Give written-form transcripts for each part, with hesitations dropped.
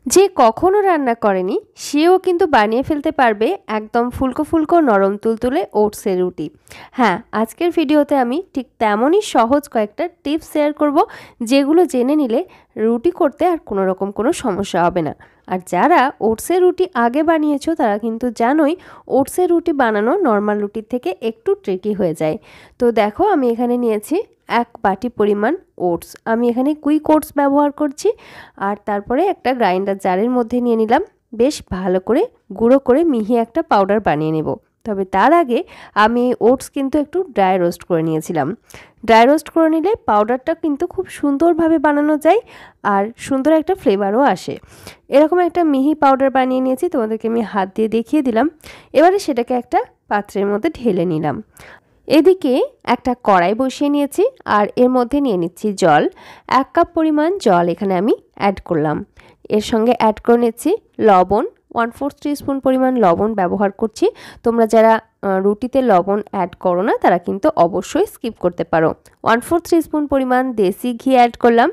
যে কখনো রান্না করেনি সেও কিন্তু বানিয়ে ফেলতে পারবে একদম ফুলকো ফুলকো নরম তুলতুলে ওটসের রুটি। হ্যাঁ, আজকের ভিডিওতে আমি ঠিক তেমনই সহজ কয়েকটা টিপস শেয়ার করব, যেগুলো জেনে নিলে রুটি করতে আর কোনো রকম কোনো সমস্যা হবে না। আর যারা ওটসের রুটি আগে বানিয়েছো তারা কিন্তু জানোই ওটসের রুটি বানানো নর্মাল রুটির থেকে একটু ট্রিকি হয়ে যায়। তো দেখো, আমি এখানে নিয়েছি 1 বাটি পরিমাণ ওটস। আমি এখানে কুইক ওটস ব্যবহার করছি। আর তারপরে একটা গ্রাইন্ডার জারের মধ্যে নিয়ে নিলাম, বেশ ভালো করে গুঁড়ো করে মিহি একটা পাউডার বানিয়ে নেব। তবে তার আগে আমি ওটস কিন্তু একটু ড্রাই রোস্ট করে নিয়েছিলাম। ড্রাই রোস্ট করে নিলে পাউডারটা কিন্তু খুব সুন্দরভাবে বানানো যায় আর সুন্দর একটা ফ্লেভারও আসে। এরকম একটা মিহি পাউডার বানিয়ে নিয়েছি, তোমাদেরকে আমি হাত দিয়ে দেখিয়ে দিলাম। এবারে সেটাকে একটা পাত্রের মধ্যে ঢেলে নিলাম। এদিকে একটা কড়াই বসিয়ে নিয়েছি আর এর মধ্যে নিয়ে নিচ্ছি জল। 1 কাপ পরিমাণ জল এখানে আমি অ্যাড করলাম। এর সঙ্গে অ্যাড করে নিচ্ছি লবণ, 1/4 টিস্পুন পরিমাণ লবণ ব্যবহার করছি। তোমরা যারা রুটিতে লবণ অ্যাড করো না তারা কিন্তু অবশ্যই স্কিপ করতে পারো। 1/4 টিস্পুন পরিমাণ দেশি ঘি অ্যাড করলাম।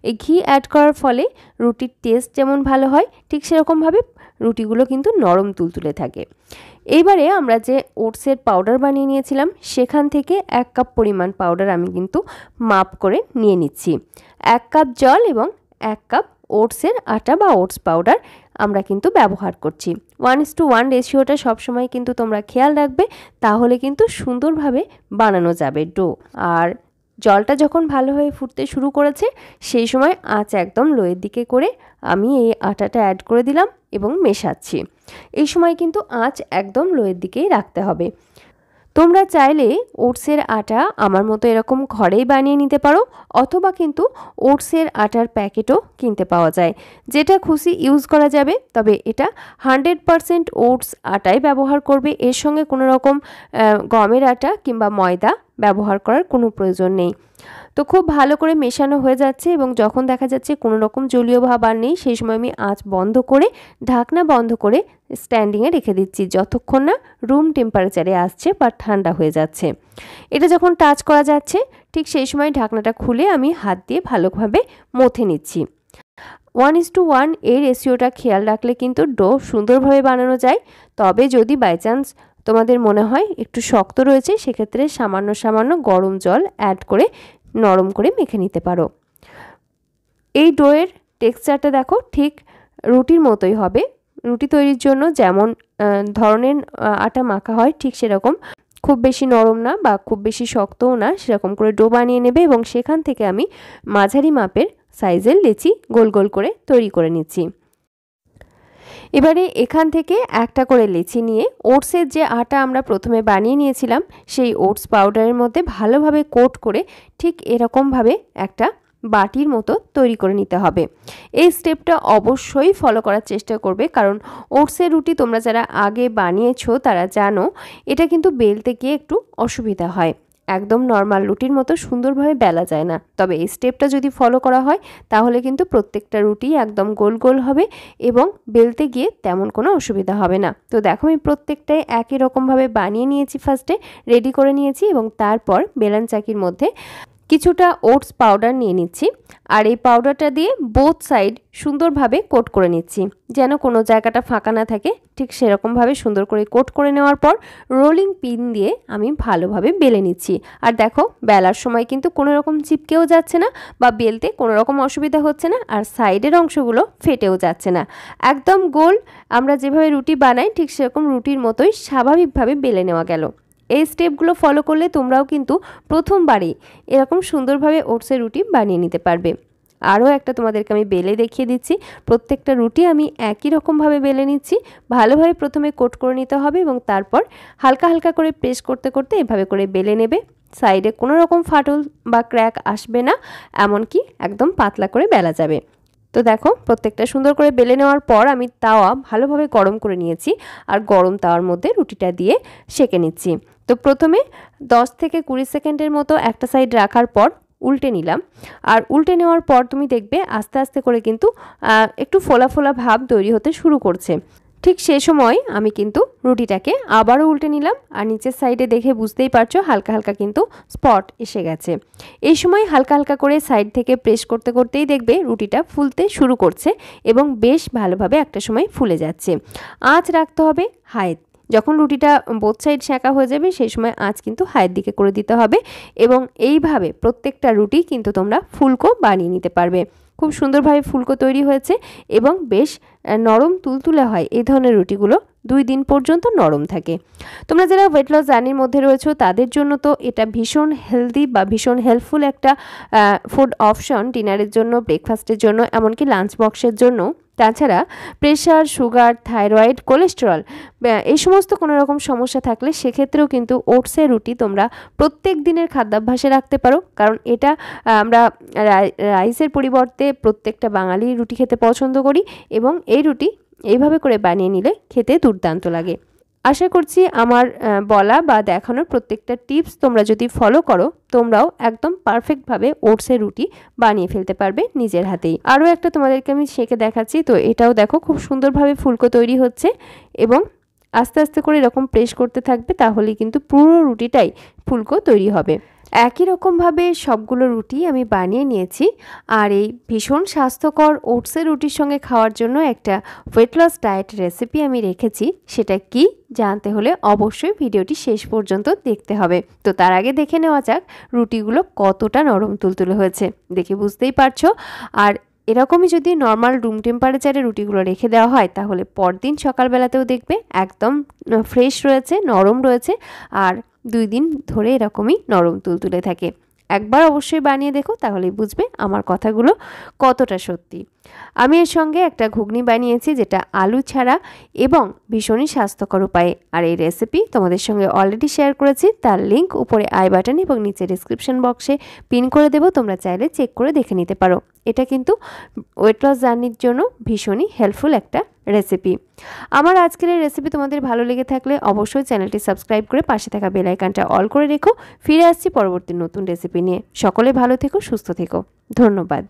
এই ঘি অ্যাড করার ফলে রুটির টেস্ট যেমন ভালো হয়, ঠিক সেরকমভাবে রুটিগুলো কিন্তু নরম তুলতুলে থাকে। এইবারে আমরা যে ওটসের পাউডার বানিয়ে নিয়েছিলাম সেখান থেকে 1 কাপ পরিমাণ পাউডার আমি কিন্তু মাপ করে নিয়ে নিচ্ছি। 1 কাপ জল এবং 1 কাপ ওটসের আটা বা ওটস পাউডার আমরা কিন্তু ব্যবহার করছি। 1:1 রেশিওটা সবসময় কিন্তু তোমরা খেয়াল রাখবে, তাহলে কিন্তু সুন্দরভাবে বানানো যাবে ডো। আর জলটা যখন ভালোভাবে ফুটতে শুরু করেছে সেই সময় আঁচ একদম লোয়ের দিকে করে আমি এই আটাটা অ্যাড করে দিলাম এবং মেশাচ্ছি। এই সময় কিন্তু আঁচ একদম লোয়ের দিকেই রাখতে হবে। তোমরা চাইলে ওটসের আটা আমার মতো এরকম ঘরেই বানিয়ে নিতে পারো, অথবা কিন্তু ওটসের আটার প্যাকেটও কিনতে পাওয়া যায়, যেটা খুশি ইউজ করা যাবে। তবে এটা 100% ওটস আটাই ব্যবহার করবে, এর সঙ্গে কোনো রকম গমের আটা কিংবা ময়দা ব্যবহার করার কোনো প্রয়োজন নেই। তো খুব ভালো করে মেশানো হয়ে যাচ্ছে এবং যখন দেখা যাচ্ছে কোনো রকম জলীয় ভাব আর নেই, সেই সময় আমি আঁচ বন্ধ করে ঢাকনা বন্ধ করে স্ট্যান্ডিংয়ে রেখে দিচ্ছি, যতক্ষণ না রুম টেম্পারেচারে আসছে বা ঠান্ডা হয়ে যাচ্ছে। এটা যখন টাচ করা যাচ্ছে ঠিক সেই সময় ঢাকনাটা খুলে আমি হাত দিয়ে ভালোভাবে মথে নিচ্ছি। 1:1 এই রেশিওটা খেয়াল রাখলে কিন্তু ডো সুন্দরভাবে বানানো যায়। তবে যদি বাই চান্স তোমাদের মনে হয় একটু শক্ত রয়েছে, সেক্ষেত্রে সামান্য সামান্য গরম জল অ্যাড করে নরম করে মেখে নিতে পারো। এই ডোয়ের টেক্সচারটা দেখো ঠিক রুটির মতোই হবে। রুটি তৈরির জন্য যেমন ধরনের আটা মাখা হয় ঠিক সেরকম, খুব বেশি নরম না বা খুব বেশি শক্তও না, সেরকম করে ডো বানিয়ে নেবে এবং সেখান থেকে আমি মাঝারি মাপের সাইজের লেচি গোল গোল করে তৈরি করে নিচ্ছি। এবারে এখান থেকে একটা করে লেচি নিয়ে ওটসের যে আটা আমরা প্রথমে বানিয়ে নিয়েছিলাম সেই ওটস পাউডারের মধ্যে ভালোভাবে কোট করে ঠিক এরকমভাবে একটা বাটির মতো তৈরি করে নিতে হবে। এই স্টেপটা অবশ্যই ফলো করার চেষ্টা করবে, কারণ ওটসের রুটি তোমরা যারা আগে বানিয়েছো তারা জানো এটা কিন্তু বেলতে গিয়ে একটু অসুবিধা হয়, একদম নর্মাল রুটির মতো সুন্দরভাবে বেলা যায় না। তবে এই স্টেপটা যদি ফলো করা হয় তাহলে কিন্তু প্রত্যেকটা রুটি একদম গোল গোল হবে এবং বেলতে গিয়ে তেমন কোনো অসুবিধা হবে না। তো দেখো, আমি প্রত্যেকটাই একই রকমভাবে বানিয়ে নিয়েছি, ফার্স্টে রেডি করে নিয়েছি এবং তারপর বেলন চাকির মধ্যে কিছুটা ওটস পাউডার নিয়ে নিচ্ছি আর এই পাউডারটা দিয়ে বোথ সাইড সুন্দরভাবে কোট করে নিচ্ছি, যেন কোনো জায়গাটা ফাঁকা না থাকে। ঠিক সেরকমভাবে সুন্দর করে কোট করে নেওয়ার পর রোলিং পিন দিয়ে আমি ভালোভাবে বেলে নিচ্ছি। আর দেখো, বেলার সময় কিন্তু কোনো রকম চিপকেও যাচ্ছে না বা বেলতে কোনো রকম অসুবিধা হচ্ছে না, আর সাইডের অংশগুলো ফেটেও যাচ্ছে না। একদম গোল আমরা যেভাবে রুটি বানাই ঠিক সেরকম রুটির মতোই স্বাভাবিকভাবে বেলে নেওয়া গেল। এই স্টেপগুলো ফলো করলে তোমরাও কিন্তু প্রথমবারেই এরকম সুন্দরভাবে ওটসের রুটি বানিয়ে নিতে পারবে। আরও একটা তোমাদেরকে আমি বেলে দেখিয়ে দিচ্ছি। প্রত্যেকটা রুটি আমি একই রকমভাবে বেলে নিচ্ছি। ভালোভাবে প্রথমে কোট করে নিতে হবে এবং তারপর হালকা হালকা করে প্রেস করতে করতে এভাবে করে বেলে নেবে। সাইডে কোনো রকম ফাটল বা ক্র্যাক আসবে না, এমনকি একদম পাতলা করে বেলা যাবে। তো দেখো, প্রত্যেকটা সুন্দর করে বেলে নেওয়ার পর আমি তাওয়া ভালোভাবে গরম করে নিয়েছি আর গরম তাওয়ার মধ্যে রুটিটা দিয়ে সেঁকে নিচ্ছি। তো প্রথমে 10 থেকে 20 সেকেন্ডের মতো একটা সাইড রাখার পর উল্টে নিলাম। আর উল্টে নেওয়ার পর তুমি দেখবে আস্তে আস্তে করে কিন্তু একটু ফোলা ফোলা ভাব তৈরি হতে শুরু করছে। ঠিক সে সময় আমি কিন্তু রুটিটাকে আবারও উল্টে নিলাম, আর নিচের সাইডে দেখে বুঝতেই পারছো হালকা হালকা কিন্তু স্পট এসে গেছে। এই সময় হালকা হালকা করে সাইড থেকে প্রেস করতে করতেই দেখবে রুটিটা ফুলতে শুরু করছে এবং বেশ ভালোভাবে একটা সময় ফুলে যাচ্ছে। আঁচ রাখতে হবে হাই। যখন রুটিটা বোথ সাইড সেঁকা হয়ে যাবে সেই সময় আঁচ কিন্তু হাইয়ের দিকে করে দিতে হবে, এবং এইভাবে প্রত্যেকটা রুটি কিন্তু তোমরা ফুলকো বানিয়ে নিতে পারবে। খুব সুন্দরভাবে ফুলকো তৈরি হয়েছে এবং বেশ নরম তুলতুলে হয়। এই ধরনের রুটিগুলো 2 দিন পর্যন্ত নরম থাকে। তোমরা যারা ওয়েট লস জার্নির মধ্যে রয়েছো তাদের জন্য তো এটা ভীষণ হেলদি বা ভীষণ হেল্পফুল একটা ফুড অপশন, ডিনারের জন্য, ব্রেকফাস্টের জন্য, এমনকি লাঞ্চ বক্সের জন্য। তাছাড়া প্রেশার, সুগার, থাইরয়েড, কোলেস্টেরল এই সমস্ত কোনো রকম সমস্যা থাকলে সেক্ষেত্রেও কিন্তু ওটসের রুটি তোমরা প্রত্যেক দিনের খাদ্যাভ্যাসে রাখতে পারো, কারণ এটা আমরা রাইসের পরিবর্তে প্রত্যেকটা বাঙালি রুটি খেতে পছন্দ করি, এবং এই রুটি এইভাবে করে বানিয়ে নিলে খেতে দুর্দান্ত লাগে। আশা করছি আমার বলা বা দেখানোর প্রত্যেকটা টিপস তোমরা যদি ফলো করো তোমরাও একদম পারফেক্টভাবে ওটসের রুটি বানিয়ে ফেলতে পারবে নিজের হাতেই। আরও একটা তোমাদেরকে আমি সেঁকে দেখাচ্ছি। তো এটাও দেখো খুব সুন্দরভাবে ফুলকো তৈরি হচ্ছে, এবং আস্তে আস্তে করে এরকম প্রেস করতে থাকবে, তাহলেই কিন্তু পুরো রুটিটাই ফুলকো তৈরি হবে। একই রকমভাবে সবগুলো রুটি আমি বানিয়ে নিয়েছি। আর এই ভীষণ স্বাস্থ্যকর ওটসের রুটির সঙ্গে খাওয়ার জন্য একটা ওয়েট লস ডায়েট রেসিপি আমি রেখেছি। সেটা কি জানতে হলে অবশ্যই ভিডিওটি শেষ পর্যন্ত দেখতে হবে। তো তার আগে দেখে নেওয়া যাক রুটিগুলো কতটা নরম তুলতুলে হয়েছে, দেখে বুঝতেই পারছো। আর এরকমই যদি নর্মাল রুম টেম্পারেচারে রুটিগুলো রেখে দেওয়া হয় তাহলে পরদিন সকালবেলাতেও দেখবে একদম ফ্রেশ রয়েছে, নরম রয়েছে, আর 2 দিন ধরে এরকমই নরম তুলতুলে থাকে। একবার অবশ্যই বানিয়ে দেখো, তাহলেই বুঝবে আমার কথাগুলো কতটা সত্যি। আমি এর সঙ্গে একটা ঘুগনি বানিয়েছি যেটা আলু ছাড়া এবং ভীষণই স্বাস্থ্যকর উপায়ে। আর এই রেসিপি তোমাদের সঙ্গে অলরেডি শেয়ার করেছি, তার লিঙ্ক উপরে আই বাটন এবং নিচে ডেসক্রিপশন বক্সে পিন করে দেবো, তোমরা চাইলে চেক করে দেখে নিতে পারো। এটা কিন্তু ওয়েট লস জার্নির জন্য ভীষণই হেল্পফুল একটা রেসিপি। আমার আজকের এই রেসিপি তোমাদের ভালো লেগে থাকলে অবশ্যই চ্যানেলটি সাবস্ক্রাইব করে পাশে থাকা বেল আইকনটা অল করে রেখো। ফিরে আসছি পরবর্তী নতুন রেসিপি নিয়ে। সকলে ভালো থেকো, সুস্থ থেকো। ধন্যবাদ।